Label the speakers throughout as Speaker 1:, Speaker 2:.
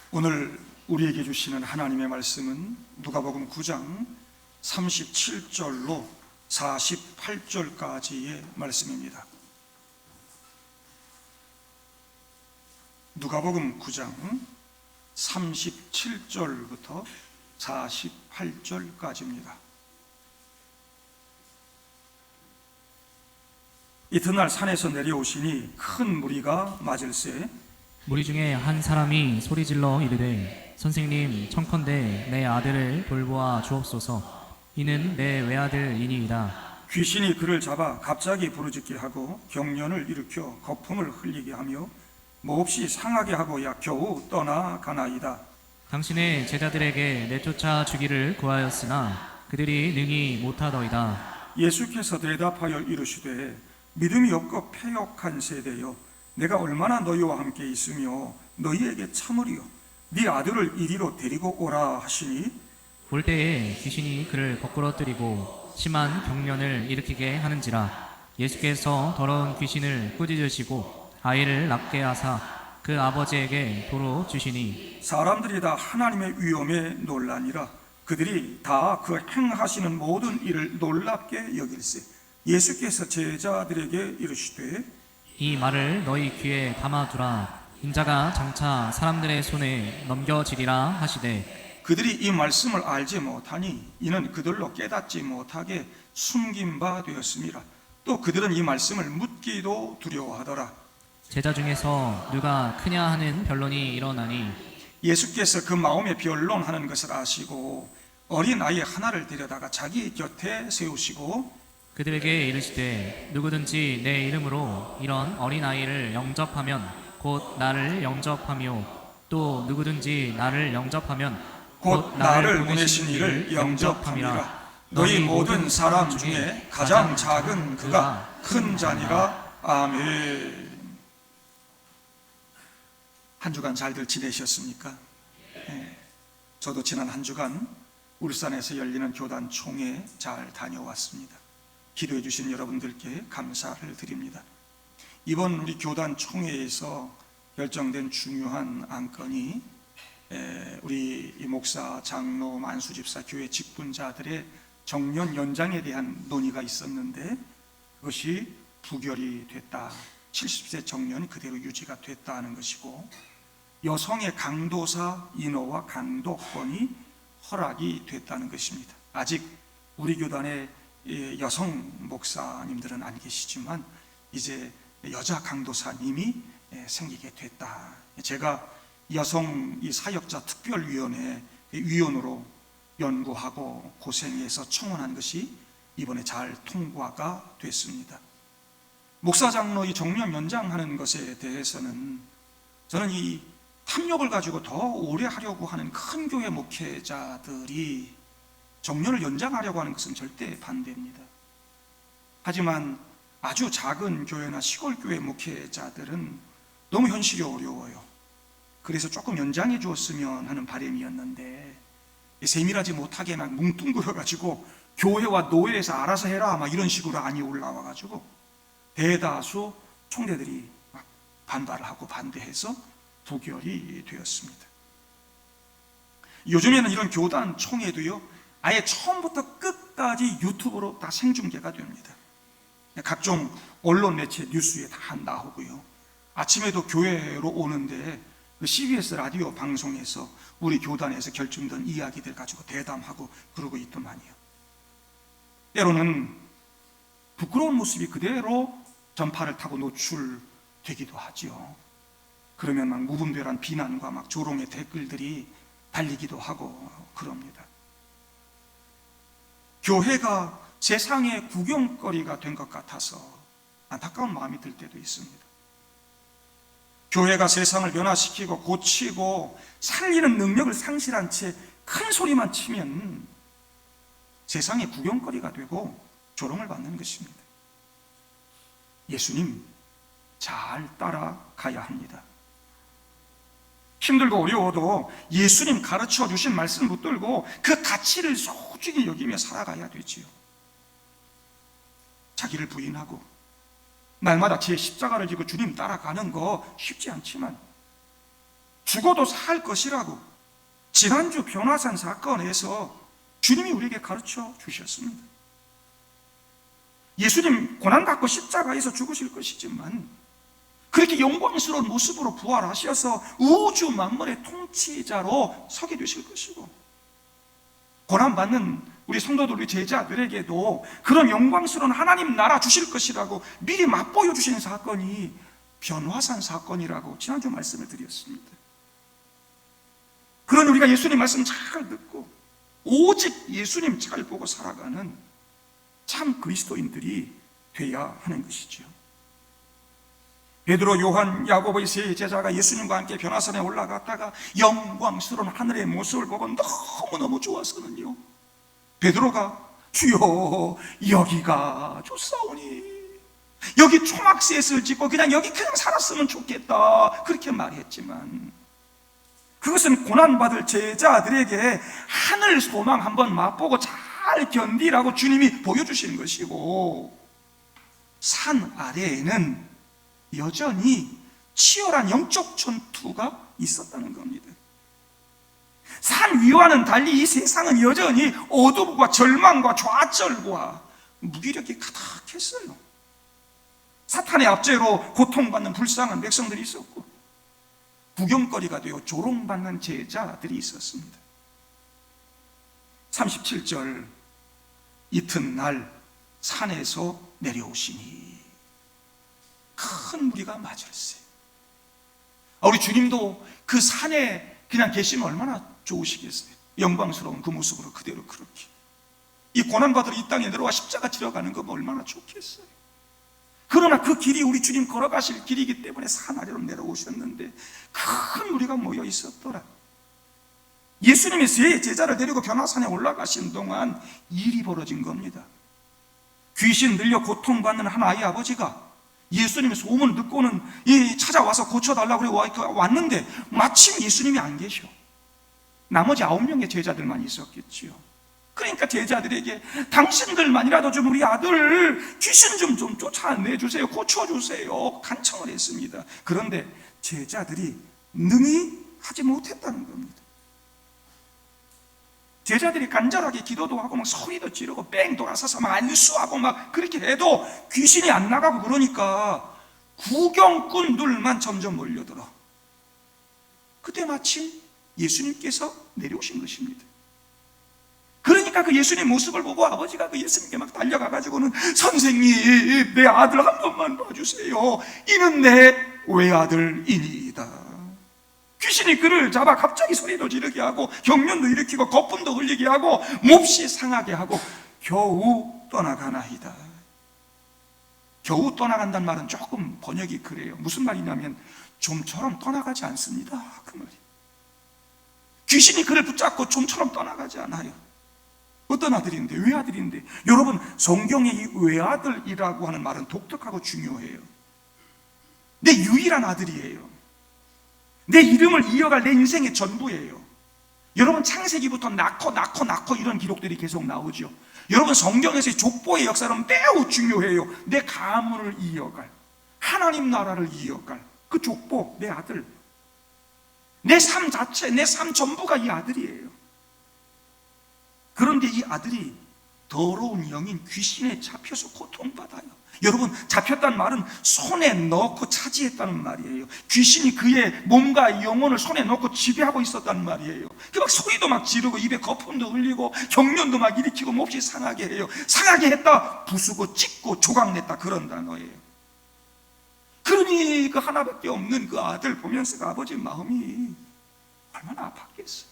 Speaker 1: 오늘 우리에게 주시는 하나님의 말씀은 누가복음 9장 37절로 48절까지의 말씀입니다. 누가복음 9장 37절부터 48절까지입니다. 이튿날 산에서 내려오시니 큰 무리가 맞을세
Speaker 2: 무리 중에 한 사람이 소리질러 이르되 선생님 청컨대 내 아들을 돌보아 주옵소서. 이는 내 외아들이니이다.
Speaker 1: 귀신이 그를 잡아 갑자기 부르짖게 하고 경련을 일으켜 거품을 흘리게 하며 몹시 상하게 하고야 겨우 떠나가나이다.
Speaker 2: 당신의 제자들에게 내쫓아 주기를 구하였으나 그들이 능히 못하더이다.
Speaker 1: 예수께서 대답하여 이르시되 믿음이 없고 패역한 세대여, 내가 얼마나 너희와 함께 있으며 너희에게 참으리요. 네 아들을 이리로 데리고 오라 하시니
Speaker 2: 올 때에 귀신이 그를 거꾸러뜨리고 심한 경련을 일으키게 하는지라. 예수께서 더러운 귀신을 꾸짖으시고 아이를 낫게 하사 그 아버지에게 도로 주시니
Speaker 1: 사람들이 다 하나님의 위엄에 놀라니라. 그들이 다 그 행하시는 모든 일을 놀랍게 여길세. 예수께서 제자들에게 이르시되
Speaker 2: 이 말을 너희 귀에 담아두라. 인자가 장차 사람들의 손에 넘겨지리라 하시되
Speaker 1: 그들이 이 말씀을 알지 못하니 이는 그들로 깨닫지 못하게 숨긴 바 되었음이라. 또 그들은 이 말씀을 묻기도 두려워하더라.
Speaker 2: 제자 중에서 누가 크냐 하는 변론이 일어나니
Speaker 1: 예수께서 그 마음에 변론하는 것을 아시고 어린 아이 하나를 데려다가 자기 곁에 세우시고
Speaker 2: 그들에게 이르시되 누구든지 내 이름으로 이런 어린아이를 영접하면 곧 나를 영접하며 또 누구든지 나를 영접하면
Speaker 1: 곧 나를 보내신 이를 영접함이라. 너희 모든 사람 중에 가장 작은 그가 큰 자니라. 아멘. 한 주간 잘들 지내셨습니까? 네. 저도 지난 한 주간 울산에서 열리는 교단 총회 잘 다녀왔습니다. 기도해 주신 여러분들께 감사를 드립니다. 이번 우리 교단 총회에서 결정된 중요한 안건이 우리 목사, 장로, 만수집사, 교회 직분자들의 정년 연장에 대한 논의가 있었는데 그것이 부결이 됐다. 70세 정년이 그대로 유지가 됐다는 것이고, 여성의 강도사 인허와 강도권이 허락이 됐다는 것입니다. 아직 우리 교단의 여성 목사님들은 안 계시지만 이제 여자 강도사님이 생기게 됐다. 제가 여성 이 사역자 특별위원회 위원으로 연구하고 고생해서 청원한 것이 이번에 잘 통과가 됐습니다. 목사 장로 이 정년 연장하는 것에 대해서는 저는 이 탐욕을 가지고 더 오래 하려고 하는 큰 교회 목회자들이 정년을 연장하려고 하는 것은 절대 반대입니다. 하지만 아주 작은 교회나 시골 교회 목회자들은 너무 현실이 어려워요. 그래서 조금 연장해 주었으면 하는 바람이었는데 세밀하지 못하게 막 뭉뚱그려 가지고 교회와 노회에서 알아서 해라 막 이런 식으로 안이 올라와 가지고 대다수 총대들이 막 반발을 하고 반대해서 부결이 되었습니다. 요즘에는 이런 교단 총회도요, 아예 처음부터 끝까지 유튜브로 다 생중계가 됩니다. 각종 언론 매체 뉴스에 다 나오고요. 아침에도 교회로 오는데 CBS 라디오 방송에서 우리 교단에서 결정된 이야기들 가지고 대담하고 그러고 있더만요. 때로는 부끄러운 모습이 그대로 전파를 타고 노출되기도 하죠. 그러면 막 무분별한 비난과 막 조롱의 댓글들이 달리기도 하고 그럽니다. 교회가 세상의 구경거리가 된 것 같아서 안타까운 마음이 들 때도 있습니다. 교회가 세상을 변화시키고 고치고 살리는 능력을 상실한 채 큰 소리만 치면 세상의 구경거리가 되고 조롱을 받는 것입니다. 예수님 잘 따라가야 합니다. 힘들고 어려워도 예수님 가르쳐 주신 말씀 붙들고 그 가치를 소중히 여기며 살아가야 되지요. 자기를 부인하고 날마다 제 십자가를 지고 주님 따라가는 거 쉽지 않지만 죽어도 살 것이라고 지난주 변화산 사건에서 주님이 우리에게 가르쳐 주셨습니다. 예수님 고난받고 십자가에서 죽으실 것이지만 그렇게 영광스러운 모습으로 부활하셔서 우주 만물의 통치자로 서게 되실 것이고, 고난받는 우리 성도들, 우리 제자들에게도 그런 영광스러운 하나님 나라 주실 것이라고 미리 맛보여 주신 사건이 변화산 사건이라고 지난주 말씀을 드렸습니다. 그런 우리가 예수님 말씀 잘 듣고 오직 예수님 잘 보고 살아가는 참 그리스도인들이 돼야 하는 것이죠. 베드로, 요한, 야고보의 세 제자가 예수님과 함께 변화산에 올라갔다가 영광스러운 하늘의 모습을 보고 너무너무 좋아서는요, 베드로가 주여 여기가 좋사오니, 여기 초막셋을 짓고 그냥 여기 그냥 살았으면 좋겠다, 그렇게 말했지만 그것은 고난받을 제자들에게 하늘 소망 한번 맛보고 잘 견디라고 주님이 보여주신 것이고, 산 아래에는 여전히 치열한 영적 전투가 있었다는 겁니다. 산 위와는 달리 이 세상은 여전히 어둠과 절망과 좌절과 무기력이 가득했어요. 사탄의 압제로 고통받는 불쌍한 백성들이 있었고, 구경거리가 되어 조롱받는 제자들이 있었습니다. 37절, 이튿날 산에서 내려오시니 큰 무리가 맞을세. 우리 주님도 그 산에 그냥 계시면 얼마나 좋으시겠어요. 영광스러운 그 모습으로 그대로 그렇게 이 고난받으러 이 땅에 내려와 십자가 지러가는 거 얼마나 좋겠어요. 그러나 그 길이 우리 주님 걸어가실 길이기 때문에 산 아래로 내려오셨는데 큰 무리가 모여 있었더라. 예수님이 세 제자를 데리고 변화산에 올라가신 동안 일이 벌어진 겁니다. 귀신 들려 고통받는 한 아이 아버지가 예수님의 소문을 듣고는 찾아와서 고쳐달라고 왔는데 마침 예수님이 안 계셔. 나머지 9명의 제자들만 있었겠지요. 그러니까 제자들에게 당신들만이라도 좀 우리 아들 귀신 좀 쫓아내주세요, 고쳐주세요 간청을 했습니다. 그런데 제자들이 능히 하지 못했다는 겁니다. 제자들이 간절하게 기도도 하고 막 소리도 지르고 뺑 돌아서서 막 안수하고 막 그렇게 해도 귀신이 안 나가고 그러니까 구경꾼들만 점점 몰려들어. 그때 마침 예수님께서 내려오신 것입니다. 그러니까 그 예수님 모습을 보고 아버지가 그 예수님께 막 달려가가지고는 선생님, 내 아들 한 번만 봐주세요. 이는 내 외아들이니이다. 귀신이 그를 잡아 갑자기 소리도 지르게 하고 경련도 일으키고 거품도 흘리게 하고 몹시 상하게 하고 겨우 떠나가나이다. 겨우 떠나간다는 말은 조금 번역이 그래요. 무슨 말이냐면 좀처럼 떠나가지 않습니다, 그 말이. 귀신이 그를 붙잡고 좀처럼 떠나가지 않아요. 어떤 아들인데? 외아들인데. 여러분, 성경의 이 외아들이라고 하는 말은 독특하고 중요해요. 내 유일한 아들이에요. 내 이름을 이어갈 내 인생의 전부예요. 여러분, 창세기부터 낳고 이런 기록들이 계속 나오죠. 여러분, 성경에서의 족보의 역사는 매우 중요해요. 내 가문을 이어갈, 하나님 나라를 이어갈 그 족보, 내 아들, 내 삶 자체, 내 삶 전부가 이 아들이에요. 그런데 이 아들이 더러운 영인 귀신에 잡혀서 고통받아요. 여러분, 잡혔다는 말은 손에 넣고 차지했다는 말이에요. 귀신이 그의 몸과 영혼을 손에 넣고 지배하고 있었다는 말이에요. 그 막 소리도 막 지르고 입에 거품도 흘리고 경련도 막 일으키고 몹시 상하게 해요. 상하게 했다, 부수고 찢고 조각냈다, 그런 단어예요. 그러니 그 하나밖에 없는 그 아들 보면서 그 아버지 마음이 얼마나 아팠겠어요.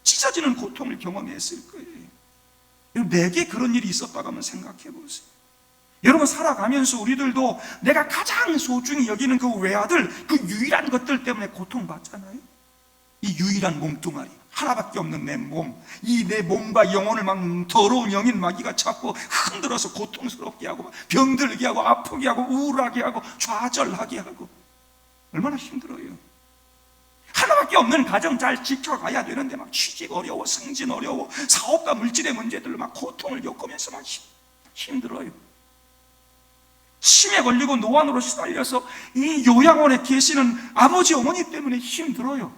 Speaker 1: 찢어지는 고통을 경험했을 거예요. 내게 그런 일이 있었다고 한번 생각해 보세요. 여러분, 살아가면서 우리들도 내가 가장 소중히 여기는 그 외아들, 그 유일한 것들 때문에 고통받잖아요. 이 유일한 몸뚱아리, 하나밖에 없는 내 몸, 이 내 몸과 영혼을 막 더러운 영인 마귀가 잡고 흔들어서 고통스럽게 하고 병들게 하고 아프게 하고 우울하게 하고 좌절하게 하고 얼마나 힘들어요. 하나밖에 없는 가정 잘 지켜가야 되는데 막 취직 어려워, 승진 어려워, 사업과 물질의 문제들로 막 고통을 겪으면서 막 힘들어요. 침에 걸리고 노안으로 시달려서 이 요양원에 계시는 아버지 어머니 때문에 힘들어요.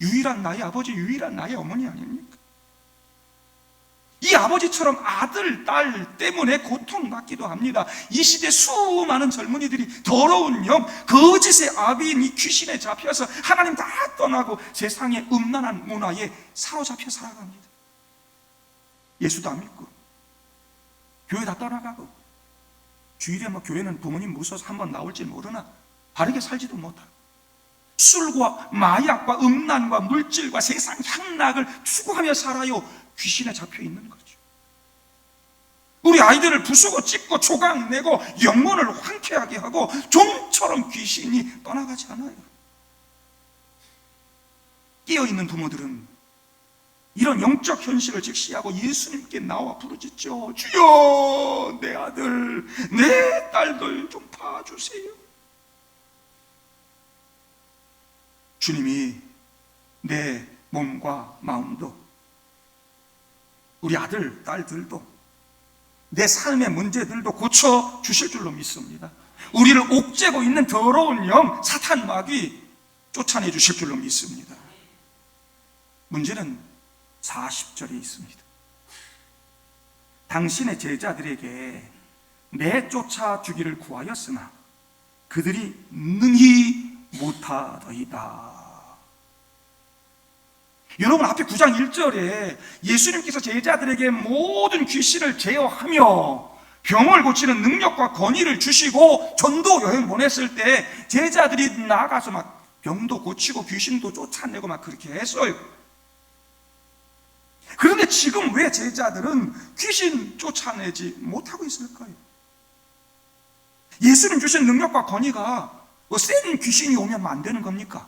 Speaker 1: 유일한 나의 아버지, 유일한 나의 어머니 아닙니까? 이 아버지처럼 아들, 딸 때문에 고통받기도 합니다. 이 시대 수많은 젊은이들이 더러운 영, 거짓의 아비인 이 귀신에 잡혀서 하나님 다 떠나고 세상의 음란한 문화에 사로잡혀 살아갑니다. 예수도 안 믿고 교회 다 떠나가고 주일에 교회는 부모님 무서워서 한번 나올지 모르나 바르게 살지도 못하고 술과 마약과 음란과 물질과 세상 향락을 추구하며 살아요. 귀신에 잡혀 있는 거죠. 우리 아이들을 부수고 찢고 조각내고 영혼을 황폐하게 하고 좀처럼 귀신이 떠나가지 않아요. 깨어있는 부모들은 이런 영적 현실을 직시하고 예수님께 나와 부르짖죠. 주여, 내 아들, 내 딸들 좀 봐주세요. 주님이 내 몸과 마음도, 우리 아들, 딸들도, 내 삶의 문제들도 고쳐주실 줄로 믿습니다. 우리를 옥죄고 있는 더러운 영, 사탄 마귀 쫓아내 주실 줄로 믿습니다. 문제는 40절에 있습니다. 당신의 제자들에게 내쫓아 주기를 구하였으나 그들이 능히 못하더이다. 여러분, 앞에 9장 1절에 예수님께서 제자들에게 모든 귀신을 제어하며 병을 고치는 능력과 권위를 주시고 전도 여행 보냈을 때 제자들이 나가서 막 병도 고치고 귀신도 쫓아내고 막 그렇게 했어요. 그런데 지금 왜 제자들은 귀신 쫓아내지 못하고 있을까요? 예수님 주신 능력과 권위가 센 귀신이 오면 안 되는 겁니까?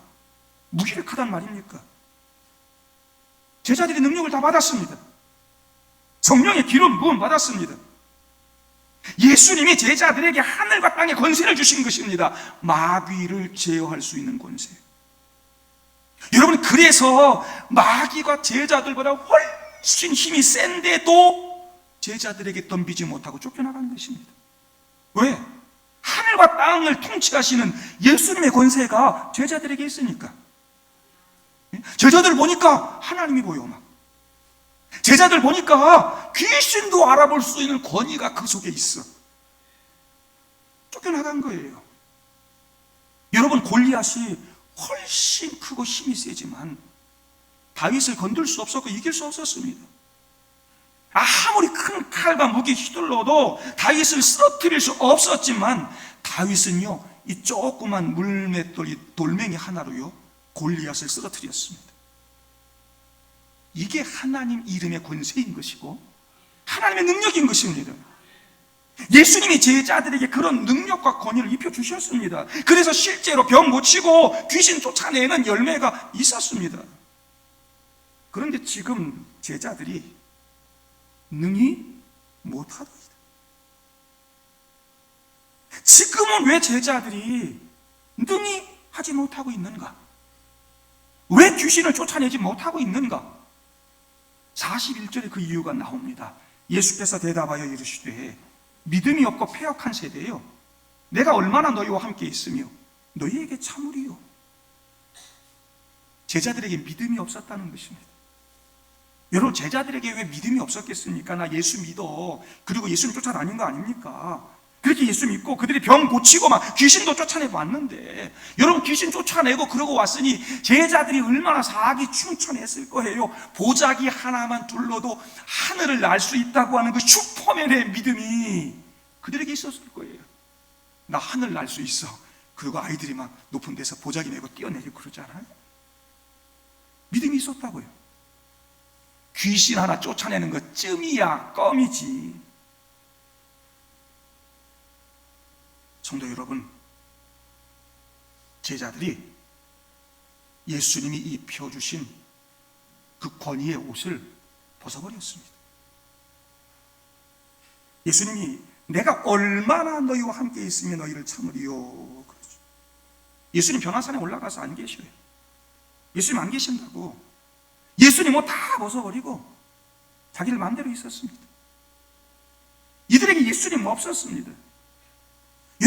Speaker 1: 무기력하단 말입니까? 제자들이 능력을 다 받았습니다. 성령의 기름 부음 받았습니다. 예수님이 제자들에게 하늘과 땅의 권세를 주신 것입니다. 마귀를 제어할 수 있는 권세. 여러분, 그래서 마귀가 제자들보다 훨씬 힘이 센데도 제자들에게 덤비지 못하고 쫓겨나간 것입니다. 왜? 하늘과 땅을 통치하시는 예수님의 권세가 제자들에게 있으니까. 제자들 보니까 하나님이 보여 막. 제자들 보니까 귀신도 알아볼 수 있는 권위가 그 속에 있어. 쫓겨나간 거예요. 여러분, 골리앗이 훨씬 크고 힘이 세지만 다윗을 건들 수 없었고 이길 수 없었습니다. 아무리 큰 칼과 무기 휘둘러도 다윗을 쓰러뜨릴 수 없었지만 다윗은요, 이 조그만 물맷돌이 돌멩이 하나로요 골리앗을 쓰러뜨렸습니다. 이게 하나님 이름의 권세인 것이고 하나님의 능력인 것입니다. 예수님이 제자들에게 그런 능력과 권위를 입혀주셨습니다. 그래서 실제로 병 고치고 귀신 쫓아내는 열매가 있었습니다. 그런데 지금 제자들이 능히 못하더이다. 지금은 왜 제자들이 능히 하지 못하고 있는가? 왜 귀신을 쫓아내지 못하고 있는가? 41절에 그 이유가 나옵니다. 예수께서 대답하여 이르시되 믿음이 없고 패역한 세대요, 내가 얼마나 너희와 함께 있으며 너희에게 참으리요. 제자들에게 믿음이 없었다는 것입니다. 여러분, 제자들에게 왜 믿음이 없었겠습니까? 나 예수 믿어, 그리고 예수님 쫓아다닌 거 아닙니까? 그렇게 예수 믿고 그들이 병 고치고 막 귀신도 쫓아내고 왔는데, 여러분, 귀신 쫓아내고 그러고 왔으니 제자들이 얼마나 사기 충천했을 거예요. 보자기 하나만 둘러도 하늘을 날 수 있다고 하는 그 슈퍼맨의 믿음이 그들에게 있었을 거예요. 나 하늘 날 수 있어. 그리고 아이들이 막 높은 데서 보자기 메고 뛰어내리고 그러잖아요. 믿음이 있었다고요. 귀신 하나 쫓아내는 것 쯤이야 껌이지. 성도 여러분, 제자들이 예수님이 입혀주신 그 권위의 옷을 벗어버렸습니다. 예수님이 내가 얼마나 너희와 함께 있으며 너희를 참으리요. 그렇죠. 예수님 변화산에 올라가서 안 계셔요. 예수님 안 계신다고. 예수님 옷 다 벗어버리고 자기들 마음대로 있었습니다. 이들에게 예수님 없었습니다.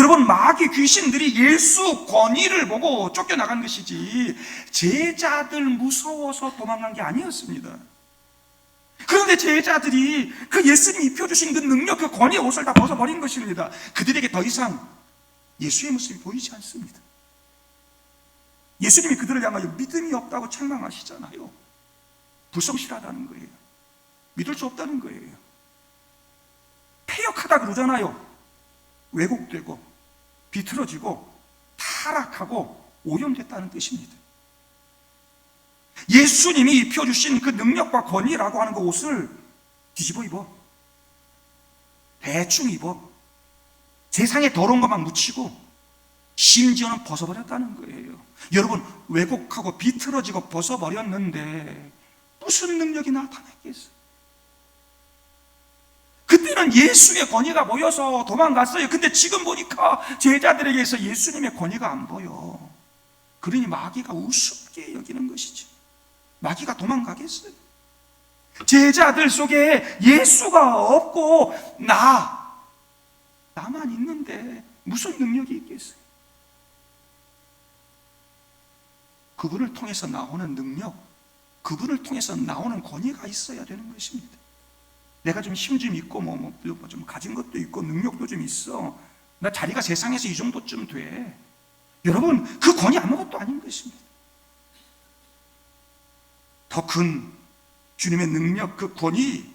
Speaker 1: 여러분, 마귀 귀신들이 예수 권위를 보고 쫓겨나간 것이지 제자들 무서워서 도망간 게 아니었습니다. 그런데 제자들이 그 예수님이 입혀주신 그 능력, 그 권위의 옷을 다 벗어버린 것입니다. 그들에게 더 이상 예수의 모습이 보이지 않습니다. 예수님이 그들을 향하여 믿음이 없다고 책망하시잖아요. 불성실하다는 거예요. 믿을 수 없다는 거예요. 패역하다 그러잖아요. 왜곡되고 비틀어지고 타락하고 오염됐다는 뜻입니다. 예수님이 입혀주신 그 능력과 권위라고 하는 그 옷을 뒤집어 입어, 대충 입어, 세상에 더러운 것만 묻히고 심지어는 벗어버렸다는 거예요. 여러분, 왜곡하고 비틀어지고 벗어버렸는데 무슨 능력이 나타났겠어요? 그때는 예수의 권위가 보여서 도망갔어요. 근데 지금 보니까 제자들에게서 예수님의 권위가 안 보여. 그러니 마귀가 우습게 여기는 것이지. 마귀가 도망가겠어요? 제자들 속에 예수가 없고 나만 있는데 무슨 능력이 있겠어요? 그분을 통해서 나오는 능력, 그분을 통해서 나오는 권위가 있어야 되는 것입니다. 내가 좀 힘 좀 있고 좀 가진 것도 있고 능력도 좀 있어, 나 자리가 세상에서 이 정도쯤 돼. 여러분, 그 권위 아무것도 아닌 것입니다. 더 큰 주님의 능력, 그 권위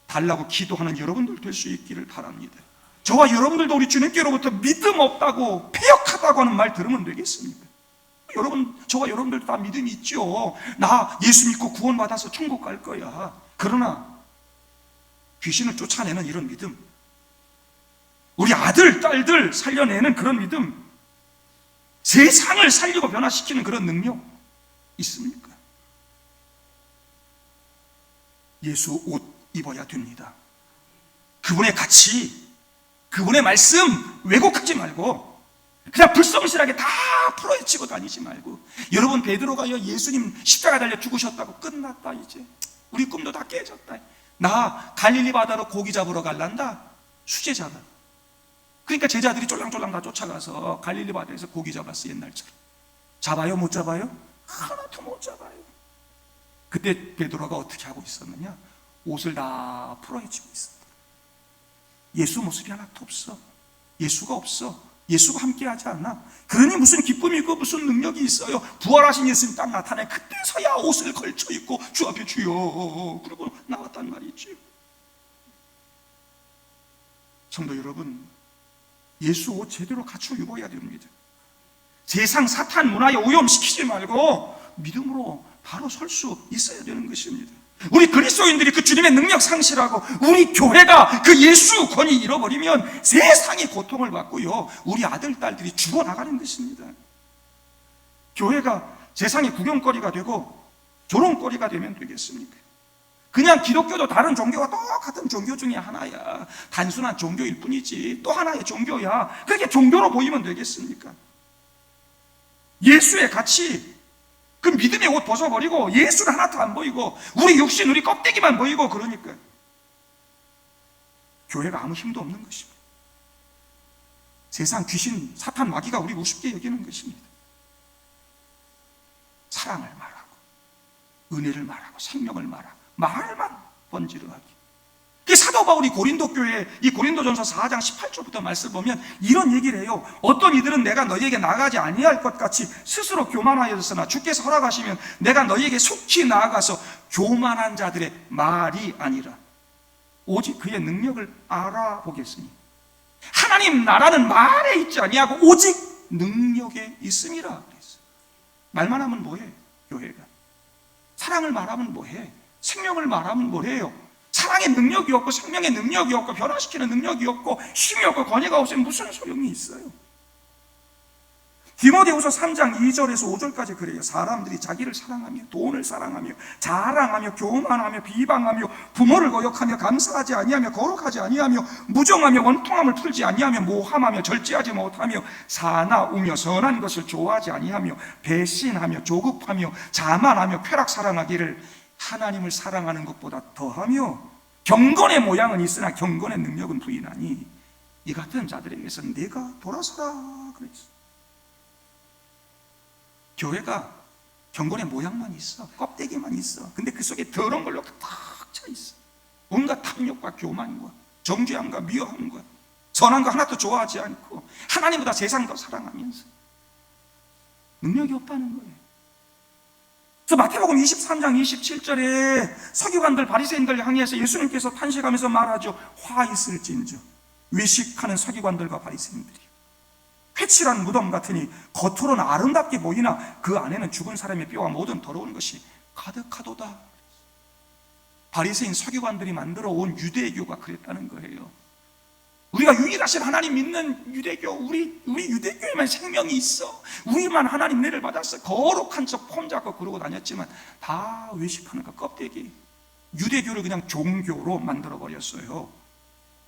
Speaker 1: 달라고 기도하는 여러분들 될 수 있기를 바랍니다. 저와 여러분들도 우리 주님께로부터 믿음 없다고, 패역하다고 하는 말 들으면 되겠습니까? 여러분, 저와 여러분들도 다 믿음이 있죠. 나 예수 믿고 구원받아서 천국 갈 거야. 그러나 귀신을 쫓아내는 이런 믿음, 우리 아들, 딸들 살려내는 그런 믿음, 세상을 살리고 변화시키는 그런 능력 있습니까? 예수 옷 입어야 됩니다. 그분의 가치, 그분의 말씀 왜곡하지 말고 그냥 불성실하게 다 풀어헤치고 다니지 말고. 여러분, 베드로가요, 예수님 십자가 달려 죽으셨다고 끝났다, 이제 우리 꿈도 다 깨졌다, 나 갈릴리 바다로 고기 잡으러 갈란다, 수제 잡아. 그러니까 제자들이 쫄랑쫄랑 다 쫓아가서 갈릴리 바다에서 고기 잡았어. 옛날처럼 잡아요? 못 잡아요? 하나도 못 잡아요. 그때 베드로가 어떻게 하고 있었느냐? 옷을 다 풀어헤치고 있었다. 예수 모습이 하나도 없어. 예수가 없어. 예수가 함께하지 않아. 그러니 무슨 기쁨이 있고 무슨 능력이 있어요? 부활하신 예수님 딱 나타내. 그때서야 옷을 걸쳐 입고 주 앞에 주여 그러고 나왔단 말이지. 성도 여러분, 예수 옷 제대로 갖춰 입어야 됩니다. 세상 사탄 문화에 오염시키지 말고 믿음으로 바로 설 수 있어야 되는 것입니다. 우리 그리스도인들이 그 주님의 능력 상실하고 우리 교회가 그 예수 권위 잃어버리면 세상이 고통을 받고요, 우리 아들, 딸들이 죽어나가는 것입니다. 교회가 세상의 구경거리가 되고 조롱거리가 되면 되겠습니까? 그냥 기독교도 다른 종교와 똑같은 종교 중에 하나야. 단순한 종교일 뿐이지 또 하나의 종교야. 그렇게 종교로 보이면 되겠습니까? 예수의 가치, 그 믿음의 옷 벗어버리고 예수는 하나도 안 보이고 우리 육신, 우리 껍데기만 보이고 그러니까 교회가 아무 힘도 없는 것입니다. 세상 귀신, 사탄, 마귀가 우리 우습게 여기는 것입니다. 사랑을 말하고 은혜를 말하고 생명을 말하고 말만 번지르 하기. 그 사도 바울이 고린도 교회, 이 고린도전서 4장 18절부터 말씀 보면 이런 얘기를 해요. 어떤 이들은 내가 너희에게 나아가지 아니할 것 같이 스스로 교만하였으나 주께서 허락하시면 내가 너희에게 속히 나아가서 교만한 자들의 말이 아니라 오직 그의 능력을 알아보겠으니 하나님 나라는 말에 있지 아니하고 오직 능력에 있음이라 그랬어요. 말만 하면 뭐해? 교회가 사랑을 말하면 뭐해? 생명을 말하면 뭐해요? 사랑의 능력이 없고 생명의 능력이 없고 변화시키는 능력이 없고 힘이 없고 권위가 없으면 무슨 소용이 있어요? 디모데후서 3장 2절에서 5절까지 그래요. 사람들이 자기를 사랑하며 돈을 사랑하며 자랑하며 교만하며 비방하며 부모를 거역하며 감사하지 아니하며 거룩하지 아니하며 무정하며 원통함을 풀지 아니하며 모함하며 절제하지 못하며 사나우며 선한 것을 좋아하지 아니하며 배신하며 조급하며 자만하며 쾌락 사랑하기를 하나님을 사랑하는 것보다 더하며 경건의 모양은 있으나 경건의 능력은 부인하니 이 같은 자들에게서 내가 돌아서라 그랬어. 교회가 경건의 모양만 있어, 껍데기만 있어. 근데 그 속에 더러운 걸로 탁 차 있어. 온갖 탐욕과 교만과 정죄함과 미워함과 선한 거 하나도 좋아하지 않고 하나님보다 세상 더 사랑하면서 능력이 없다는 거예요. 그래서 마태복음 23장 27절에 서기관들 바리새인들 향해서 예수님께서 탄식하면서 말하죠. 화 있을진저 외식하는 서기관들과 바리새인들이 회칠한 무덤 같으니 겉으로는 아름답게 보이나 그 안에는 죽은 사람의 뼈와 모든 더러운 것이 가득하도다. 바리새인 서기관들이 만들어 온 유대교가 그랬다는 거예요. 우리가 유일하신 하나님 믿는 유대교, 우리 유대교에만 생명이 있어. 우리만 하나님 은혜를 받았어. 거룩한 척 폼 잡고 그러고 다녔지만 다 외식하는 거 껍데기. 유대교를 그냥 종교로 만들어 버렸어요.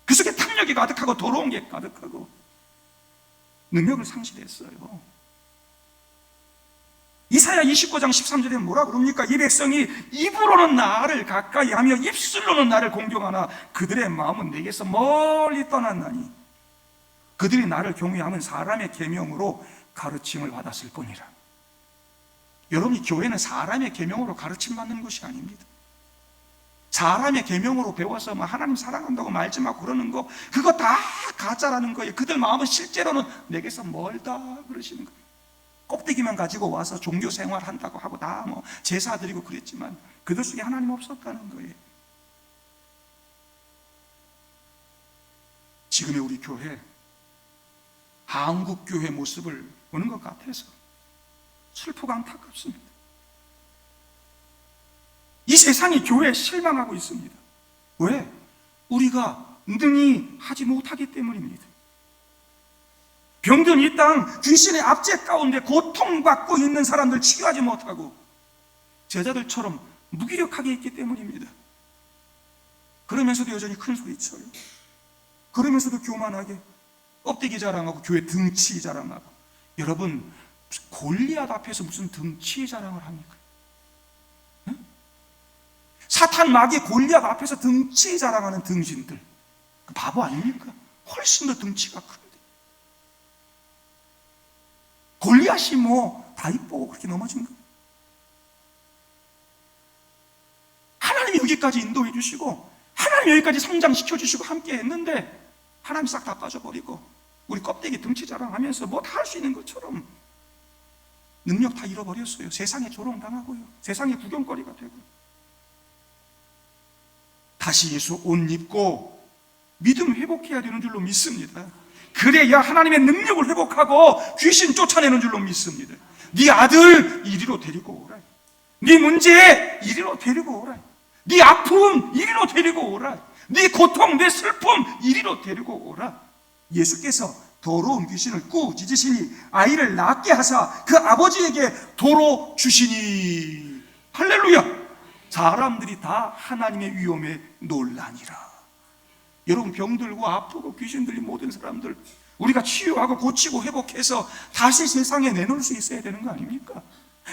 Speaker 1: 그 속에 탐욕이 가득하고 더러운 게 가득하고 능력을 상실했어요. 이사야 29장 13절에 뭐라 그럽니까? 이 백성이 입으로는 나를 가까이 하며 입술로는 나를 공경하나 그들의 마음은 내게서 멀리 떠났나니 그들이 나를 경외하면 사람의 계명으로 가르침을 받았을 뿐이라. 여러분이 교회는 사람의 계명으로 가르침 받는 것이 아닙니다. 사람의 계명으로 배워서 하나님 사랑한다고 말 좀 하고 그러는 거 그거 다 가짜라는 거예요. 그들 마음은 실제로는 내게서 멀다 그러시는 거예요. 껍데기만 가지고 와서 종교 생활한다고 하고 다 제사 드리고 그랬지만 그들 속에 하나님 없었다는 거예요. 지금의 우리 교회, 한국 교회 모습을 보는 것 같아서 슬프고 안타깝습니다. 이 세상이 교회에 실망하고 있습니다. 왜? 우리가 능히 하지 못하기 때문입니다. 병든 이 땅 귀신의 압제 가운데 고통받고 있는 사람들 치유하지 못하고 제자들처럼 무기력하게 있기 때문입니다. 그러면서도 여전히 큰 소리 쳐요. 그러면서도 교만하게 껍데기 자랑하고 교회 등치 자랑하고. 여러분, 골리앗 앞에서 무슨 등치 자랑을 합니까? 응? 사탄 마귀 골리앗 앞에서 등치 자랑하는 등신들, 그 바보 아닙니까? 훨씬 더 등치가 큰데 골리앗이 다리 보고 그렇게 넘어진 거. 하나님이 여기까지 인도해 주시고 하나님이 여기까지 성장시켜 주시고 함께 했는데 하나님 싹 다 빠져버리고 우리 껍데기 등치 자랑하면서 뭐 다 할 수 있는 것처럼 능력 다 잃어버렸어요. 세상에 조롱당하고요, 세상에 구경거리가 되고. 다시 예수 옷 입고 믿음 회복해야 되는 줄로 믿습니다. 그래야 하나님의 능력을 회복하고 귀신 쫓아내는 줄로 믿습니다. 네 아들 이리로 데리고 오라. 네 문제 이리로 데리고 오라. 네 아픔 이리로 데리고 오라. 네 고통, 네 슬픔 이리로 데리고 오라. 예수께서 더러운 귀신을 꾸짖으시니 아이를 낫게 하사 그 아버지에게 도로 주시니. 할렐루야. 사람들이 다 하나님의 위엄에 놀라니라. 여러분, 병들고 아프고 귀신 들린 모든 사람들 우리가 치유하고 고치고 회복해서 다시 세상에 내놓을 수 있어야 되는 거 아닙니까?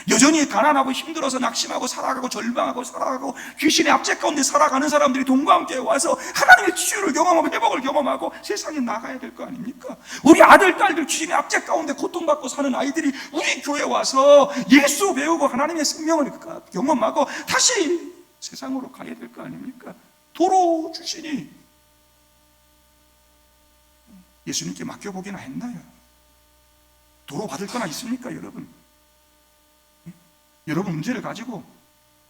Speaker 1: 여전히 가난하고 힘들어서 낙심하고 살아가고 절망하고 살아가고 귀신의 압제 가운데 살아가는 사람들이 돈과 함께 와서 하나님의 치유를 경험하고 회복을 경험하고 세상에 나가야 될 거 아닙니까? 우리 아들, 딸들 귀신의 압제 가운데 고통받고 사는 아이들이 우리 교회에 와서 예수 배우고 하나님의 생명을 경험하고 다시 세상으로 가야 될 거 아닙니까? 도로 주시니 예수님께 맡겨보기나 했나요? 도로 받을 거나 있습니까, 여러분? 여러분 문제를 가지고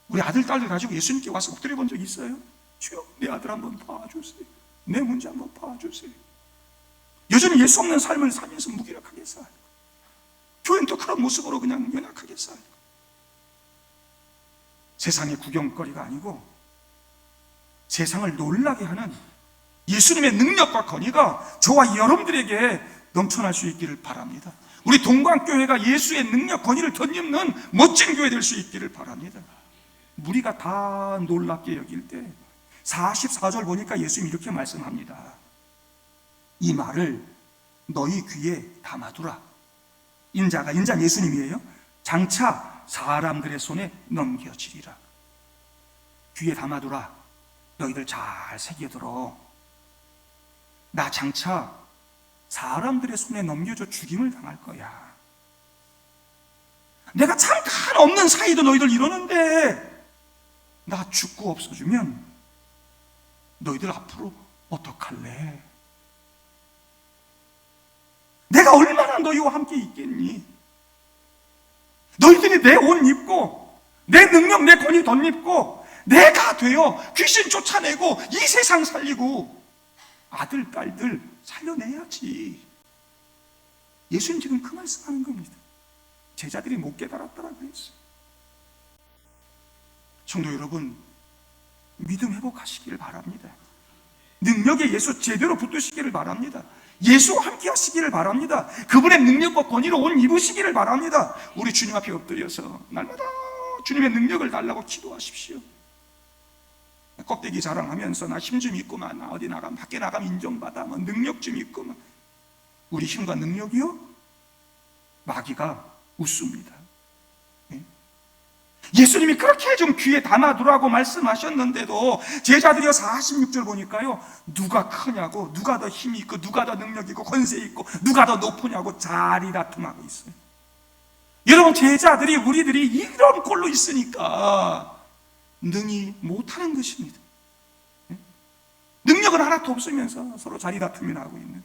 Speaker 1: 우리 아들, 딸들 가지고 예수님께 와서 엎드려 본 적 있어요? 주여, 내 아들 한번 봐주세요. 내 문제 한번 봐주세요. 여전히 예수 없는 삶을 살면서 무기력하게 살고 교회는 또 그런 모습으로 그냥 연약하게 살고 세상의 구경거리가 아니고 세상을 놀라게 하는 예수님의 능력과 권위가 저와 여러분들에게 넘쳐날 수 있기를 바랍니다. 우리 동광교회가 예수의 능력, 권위를 덧입는 멋진 교회 될 수 있기를 바랍니다. 무리가 다 놀랍게 여길 때 44절 보니까 예수님이 이렇게 말씀합니다. 이 말을 너희 귀에 담아두라. 인자는 예수님이에요. 장차 사람들의 손에 넘겨지리라. 귀에 담아두라. 너희들 잘 새겨들어. 나 장차 사람들의 손에 넘겨져 죽임을 당할 거야. 내가 잠깐 없는 사이도 너희들 이러는데 나 죽고 없어지면 너희들 앞으로 어떡할래? 내가 얼마나 너희와 함께 있겠니? 너희들이 내 옷 입고 내 능력, 내 권위 덧입고 내가 되어 귀신 쫓아내고 이 세상 살리고 아들, 딸들 살려내야지. 예수님 지금 그 말씀하는 겁니다. 제자들이 못 깨달았다라고 했어요. 성도 여러분, 믿음 회복하시기를 바랍니다. 능력에 예수 제대로 붙드시기를 바랍니다. 예수와 함께 하시기를 바랍니다. 그분의 능력과 권위로 옷 입으시기를 바랍니다. 우리 주님 앞에 엎드려서 날마다 주님의 능력을 달라고 기도하십시오. 껍데기 자랑하면서 나 힘 좀 있구만, 나 어디 나가면 밖에 나가면 인정받아, 뭐 능력 좀 있구만. 우리 힘과 능력이요? 마귀가 웃습니다. 예수님이 그렇게 좀 귀에 담아두라고 말씀하셨는데도 제자들이요 46절 보니까요, 누가 크냐고, 누가 더 힘이 있고 누가 더 능력 있고 권세 있고 누가 더 높으냐고 자리 다툼하고 있어요. 여러분, 제자들이 우리들이 이런 꼴로 있으니까 능히 못하는 것입니다. 능력은 하나도 없으면서 서로 자리 다툼이나 하고 있는,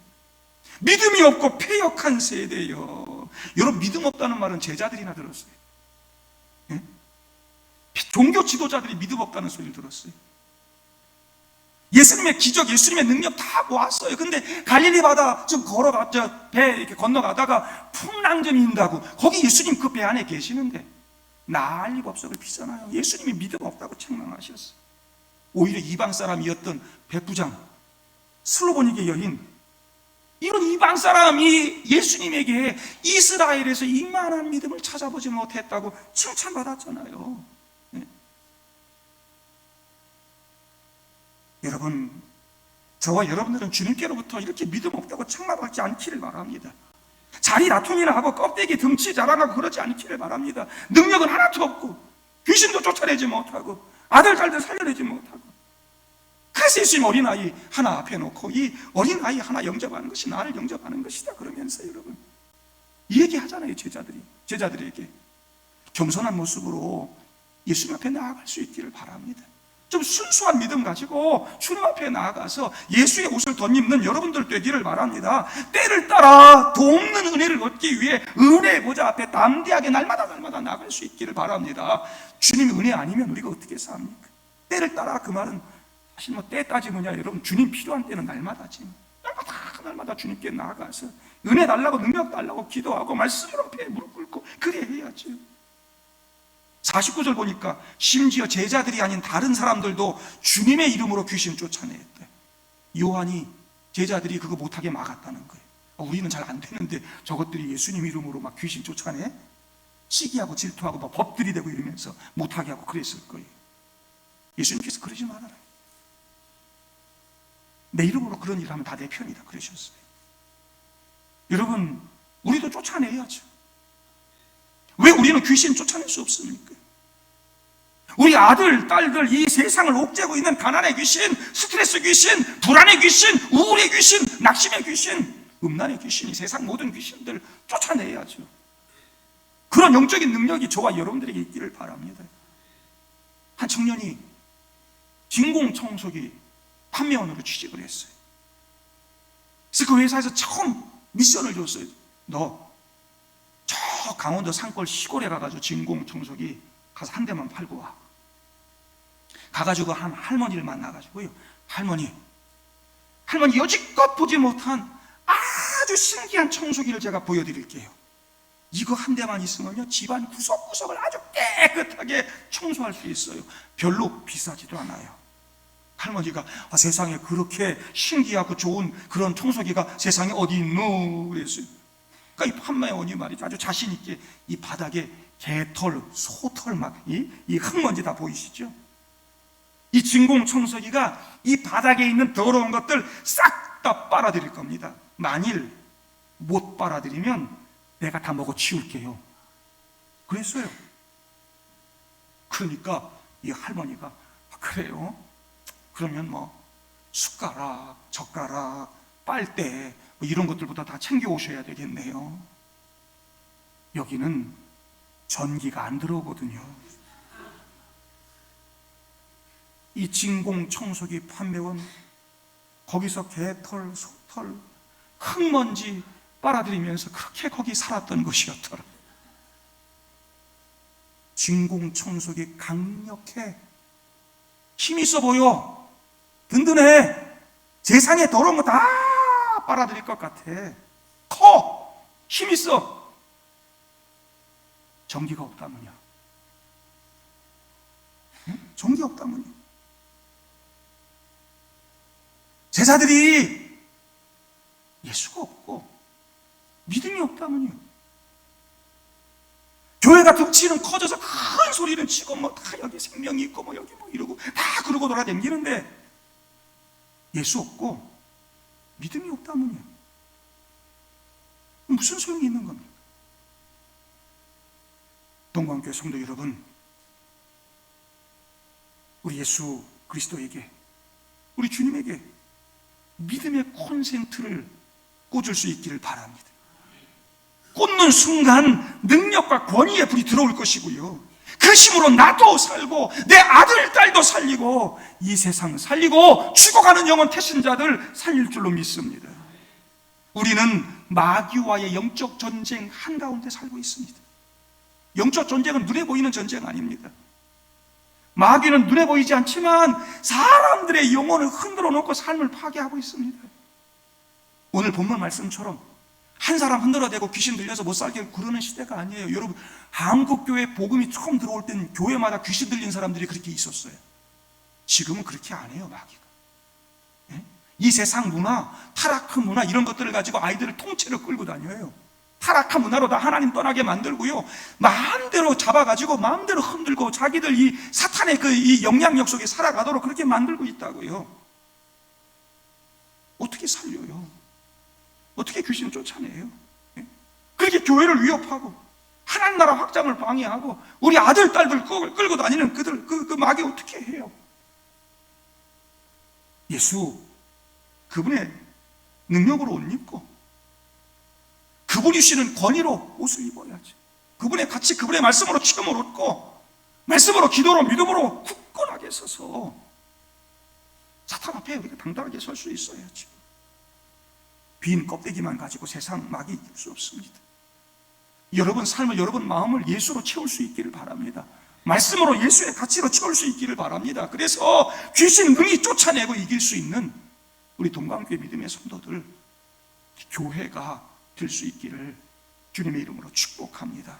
Speaker 1: 믿음이 없고 패역한 세대요. 여러분, 믿음 없다는 말은 제자들이나 들었어요. 종교 지도자들이 믿음 없다는 소리를 들었어요. 예수님의 기적, 예수님의 능력 다 모았어요. 근데 갈릴리 바다 좀 배 이렇게 건너가다가 풍랑점이 인다고 거기 예수님 그 배 안에 계시는데 난리 법석을 피잖아요. 예수님이 믿음 없다고 책망하셨어요. 오히려 이방 사람이었던 백부장, 슬로보니게 여인, 이런 이방 사람이 예수님에게 이스라엘에서 이만한 믿음을 찾아보지 못했다고 칭찬받았잖아요. 여러분, 저와 여러분들은 주님께로부터 이렇게 믿음 없다고 책망받지 않기를 바랍니다. 자리 다툼이나 하고 껍데기 등치 자랑하고 그러지 않기를 바랍니다. 능력은 하나도 없고 귀신도 쫓아내지 못하고 아들 딸들 살려내지 못하고, 그래서 예수님 어린아이 하나 앞에 놓고 이 어린아이 하나 영접하는 것이 나를 영접하는 것이다 그러면서 여러분 이 얘기 하잖아요. 제자들에게 겸손한 모습으로 예수님 앞에 나아갈 수 있기를 바랍니다. 좀 순수한 믿음 가지고 주님 앞에 나아가서 예수의 옷을 덧입는 여러분들 되기를 바랍니다. 때를 따라 돕는 은혜를 얻기 위해 은혜의 보좌 앞에 담대하게 날마다 나아갈 수 있기를 바랍니다. 주님이 은혜 아니면 우리가 어떻게 삽니까? 때를 따라 그 말은 사실 때 따지느냐, 여러분, 주님 필요한 때는 날마다지. 날마다 주님께 나아가서 은혜 달라고 능력 달라고 기도하고 말씀으로 앞에 무릎 꿇고 그래 해야죠. 49절 보니까 심지어 제자들이 아닌 다른 사람들도 주님의 이름으로 귀신 쫓아냈대. 요한이 제자들이 그거 못하게 막았다는 거예요. 우리는 잘 안 되는데 저것들이 예수님 이름으로 막 귀신 쫓아내? 시기하고 질투하고 막 법들이 되고 이러면서 못하게 하고 그랬을 거예요. 예수님께서 그러지 말아라. 내 이름으로 그런 일을 하면 다 내 편이다 그러셨어요. 여러분, 우리도 쫓아내야죠. 왜 우리는 귀신 쫓아낼 수 없습니까? 우리 아들, 딸들, 이 세상을 옥죄고 있는 가난의 귀신, 스트레스 귀신, 불안의 귀신, 우울의 귀신, 낙심의 귀신, 음란의 귀신, 이 세상 모든 귀신들 쫓아내야죠. 그런 영적인 능력이 저와 여러분들에게 있기를 바랍니다. 한 청년이 진공청소기 판매원으로 취직을 했어요. 그래서 그 회사에서 처음 미션을 줬어요. 너 저 강원도 산골 시골에 가가지고 진공청소기 가서 한 대만 팔고 와. 가가지고 한 할머니를 만나가지고요, 할머니 여지껏 보지 못한 아주 신기한 청소기를 제가 보여드릴게요. 이거 한 대만 있으면요 집안 구석구석을 아주 깨끗하게 청소할 수 있어요. 별로 비싸지도 않아요. 할머니가 세상에 그렇게 신기하고 좋은 그런 청소기가 세상에 어디 있노 그랬어요. 그러니까 이 판매원이 말이죠, 아주 자신 있게 이 바닥에 개털, 소털 막 이 흙먼지 다 보이시죠? 이 진공청소기가 이 바닥에 있는 더러운 것들 싹 다 빨아들일 겁니다. 만일 못 빨아들이면 내가 다 먹어 치울게요. 그랬어요. 그러니까 이 할머니가 그래요? 그러면 뭐 숟가락, 젓가락, 빨대 뭐 이런 것들부터 다 챙겨 오셔야 되겠네요. 여기는 전기가 안 들어오거든요. 이 진공 청소기 판매원, 거기서 개털, 소털, 흙먼지 빨아들이면서 그렇게 거기 살았던 곳이었더라. 진공 청소기 강력해, 힘 있어 보여, 든든해, 세상에 더러운 거 다 빨아들일 것 같아, 커, 힘 있어. 전기가 없다면요? 전기 없다면요? 제자들이 예수가 없고 믿음이 없다면요? 교회가 덩치는 커져서 큰 소리는 치고 뭐 다 여기 생명이 있고 뭐 여기 뭐 이러고 다 그러고 돌아다니는데 예수 없고 믿음이 없다면요? 무슨 소용이 있는 겁니까? 동광교회 성도 여러분, 우리 예수 그리스도에게, 우리 주님에게 믿음의 콘센트를 꽂을 수 있기를 바랍니다. 꽂는 순간 능력과 권위의 불이 들어올 것이고요, 그 힘으로 나도 살고 내 아들, 딸도 살리고 이 세상 살리고 죽어가는 영혼 태신자들 살릴 줄로 믿습니다. 우리는 마귀와의 영적 전쟁 한가운데 살고 있습니다. 영적 전쟁은 눈에 보이는 전쟁 아닙니다. 마귀는 눈에 보이지 않지만 사람들의 영혼을 흔들어 놓고 삶을 파괴하고 있습니다. 오늘 본문 말씀처럼 한 사람 흔들어대고 귀신 들려서 못 살게 그러는 시대가 아니에요. 여러분, 한국교회 복음이 처음 들어올 때는 교회마다 귀신 들린 사람들이 그렇게 있었어요. 지금은 그렇게 안 해요, 마귀가. 예? 이 세상 문화, 타락한 문화 이런 것들을 가지고 아이들을 통째로 끌고 다녀요. 타락한 문화로 다 하나님 떠나게 만들고요, 마음대로 잡아가지고 마음대로 흔들고 자기들 이 사탄의 이 영향력 속에 살아가도록 그렇게 만들고 있다고요. 어떻게 살려요? 어떻게 귀신을 쫓아내요? 그렇게 교회를 위협하고 하나님 나라 확장을 방해하고 우리 아들, 딸들 끌고 다니는 그 마귀 어떻게 해요? 예수, 그분의 능력으로 옷 입고 그분이 주시는 권위로 옷을 입어야지. 그분의 가치, 그분의 말씀으로 체험을 얻고 말씀으로, 기도로, 믿음으로 굳건하게 서서 사탄 앞에 우리가 당당하게 설 수 있어야지. 빈 껍데기만 가지고 세상 마귀 이길 수 없습니다. 여러분 삶을, 여러분 마음을 예수로 채울 수 있기를 바랍니다. 말씀으로, 예수의 가치로 채울 수 있기를 바랍니다. 그래서 귀신 능히 쫓아내고 이길 수 있는 우리 동광교회 믿음의 성도들, 교회가 될 수 있기를 주님의 이름으로 축복합니다.